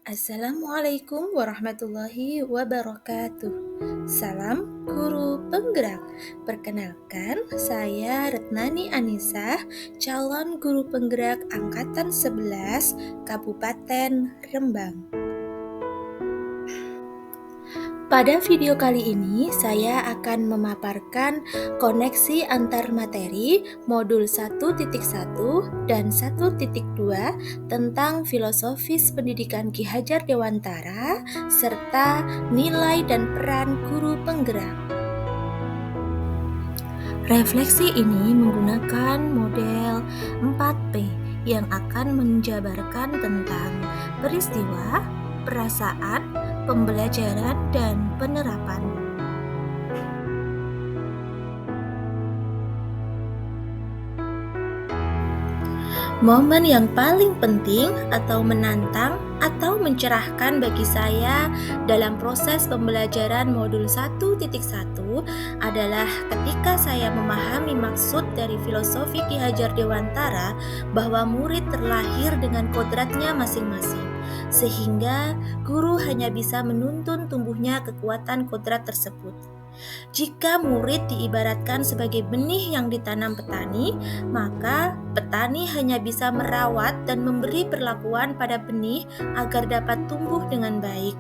Assalamualaikum warahmatullahi wabarakatuh. Salam guru penggerak. Perkenalkan, saya Retnani Anissa, calon guru penggerak angkatan 11 Kabupaten Rembang. Pada video kali ini, saya akan memaparkan koneksi antar materi modul 1.1 dan 1.2 tentang filosofis pendidikan Ki Hajar Dewantara serta nilai dan peran guru penggerak. Refleksi ini menggunakan model 4P yang akan menjabarkan tentang peristiwa, perasaan, pembelajaran, dan penerapan. Momen yang paling penting atau menantang atau mencerahkan bagi saya dalam proses pembelajaran modul 1.1 adalah ketika saya memahami maksud dari filosofi Ki Hajar Dewantara bahwa murid terlahir dengan kodratnya masing-masing, sehingga guru hanya bisa menuntun tumbuhnya kekuatan kodrat tersebut. Jika murid diibaratkan sebagai benih yang ditanam petani, maka petani hanya bisa merawat dan memberi perlakuan pada benih agar dapat tumbuh dengan baik.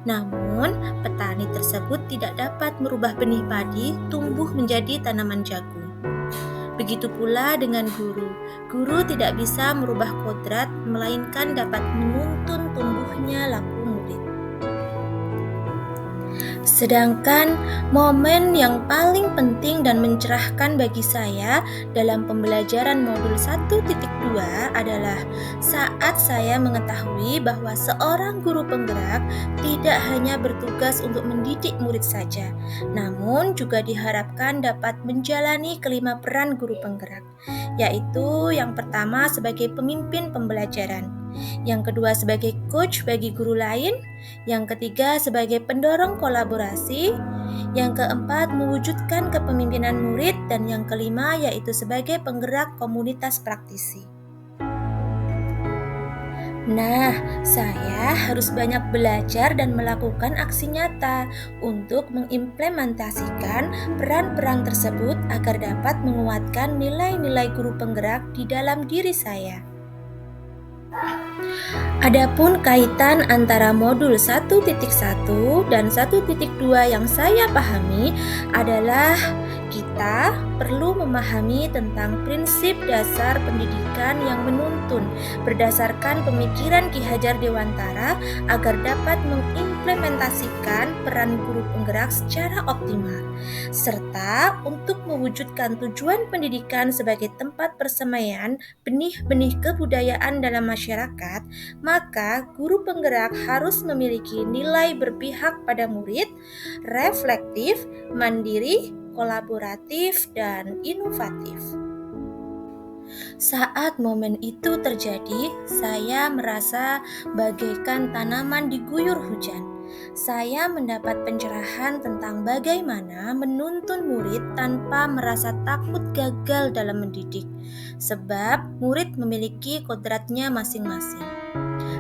Namun, petani tersebut tidak dapat merubah benih padi tumbuh menjadi tanaman jagung. Begitu pula dengan guru. Guru tidak bisa merubah kodrat, melainkan dapat menuntun tumbuhnya laku murid. Sedangkan momen yang paling penting dan mencerahkan bagi saya dalam pembelajaran modul 1.2 adalah saat saya mengetahui bahwa seorang guru penggerak tidak hanya bertugas untuk mendidik murid saja, namun juga diharapkan dapat menjalani kelima peran guru penggerak, yaitu yang pertama sebagai pemimpin pembelajaran, yang kedua sebagai coach bagi guru lain, yang ketiga sebagai pendorong kolaborasi, yang keempat mewujudkan kepemimpinan murid, dan yang kelima yaitu sebagai penggerak komunitas praktisi. Nah, saya harus banyak belajar dan melakukan aksi nyata untuk mengimplementasikan peran-peran tersebut agar dapat menguatkan nilai-nilai guru penggerak di dalam diri saya. Adapun kaitan antara modul 1.1 dan 1.2 yang saya pahami adalah kita perlu memahami tentang prinsip dasar pendidikan yang menuntun berdasarkan pemikiran Ki Hajar Dewantara agar dapat mengimplementasikan peran guru penggerak secara optimal, serta untuk mewujudkan tujuan pendidikan sebagai tempat persemaian benih-benih kebudayaan dalam masyarakat, maka guru penggerak harus memiliki nilai berpihak pada murid, reflektif, mandiri, kolaboratif, dan inovatif. Saat momen itu terjadi, saya merasa bagaikan tanaman diguyur hujan. Saya mendapat pencerahan tentang bagaimana menuntun murid tanpa merasa takut gagal dalam mendidik, sebab murid memiliki kodratnya masing-masing.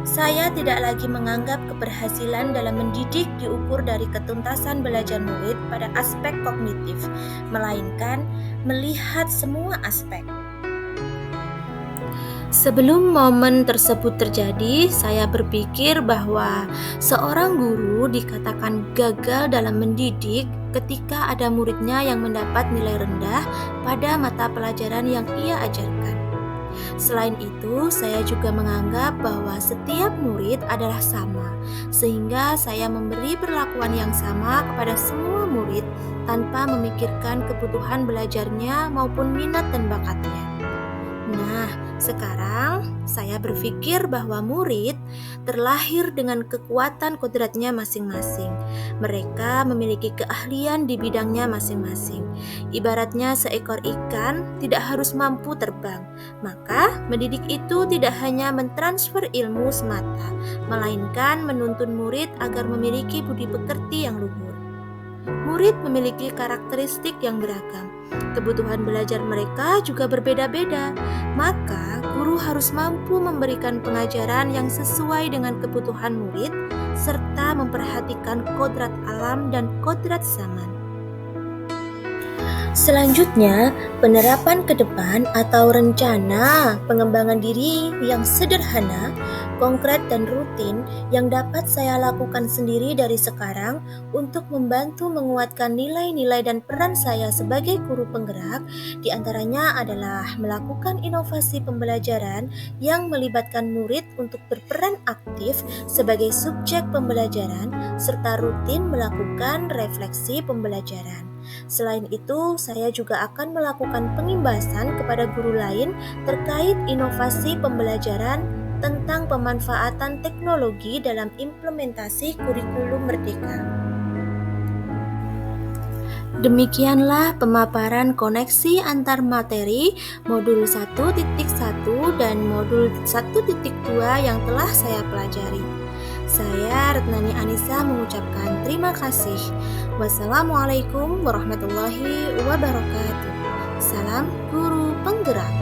Saya tidak lagi menganggap keberhasilan dalam mendidik diukur dari ketuntasan belajar murid pada aspek kognitif, melainkan melihat semua aspek. Sebelum momen tersebut terjadi, saya berpikir bahwa seorang guru dikatakan gagal dalam mendidik ketika ada muridnya yang mendapat nilai rendah pada mata pelajaran yang ia ajarkan. Selain itu, saya juga menganggap bahwa setiap murid adalah sama, sehingga saya memberi perlakuan yang sama kepada semua murid tanpa memikirkan kebutuhan belajarnya maupun minat dan bakatnya. Nah, sekarang saya berpikir bahwa murid terlahir dengan kekuatan kodratnya masing-masing. Mereka memiliki keahlian di bidangnya masing-masing. Ibaratnya seekor ikan tidak harus mampu terbang. Maka, mendidik itu tidak hanya mentransfer ilmu semata, melainkan menuntun murid agar memiliki budi pekerti yang luhur. Murid memiliki karakteristik yang beragam. Kebutuhan belajar mereka juga berbeda-beda. Maka, guru harus mampu memberikan pengajaran yang sesuai dengan kebutuhan murid serta memperhatikan kodrat alam dan kodrat zaman. Selanjutnya, penerapan ke depan atau rencana pengembangan diri yang sederhana, konkret dan rutin yang dapat saya lakukan sendiri dari sekarang untuk membantu menguatkan nilai-nilai dan peran saya sebagai guru penggerak, diantaranya adalah melakukan inovasi pembelajaran yang melibatkan murid untuk berperan aktif sebagai subjek pembelajaran serta rutin melakukan refleksi pembelajaran. Selain itu, saya juga akan melakukan pengimbasan kepada guru lain terkait inovasi pembelajaran tentang pemanfaatan teknologi dalam implementasi kurikulum Merdeka. Demikianlah pemaparan koneksi antar materi modul 1.1 dan modul 1.2 yang telah saya pelajari. Saya Retnani Anissa mengucapkan terima kasih. Wassalamualaikum warahmatullahi wabarakatuh. Salam Guru Penggerak.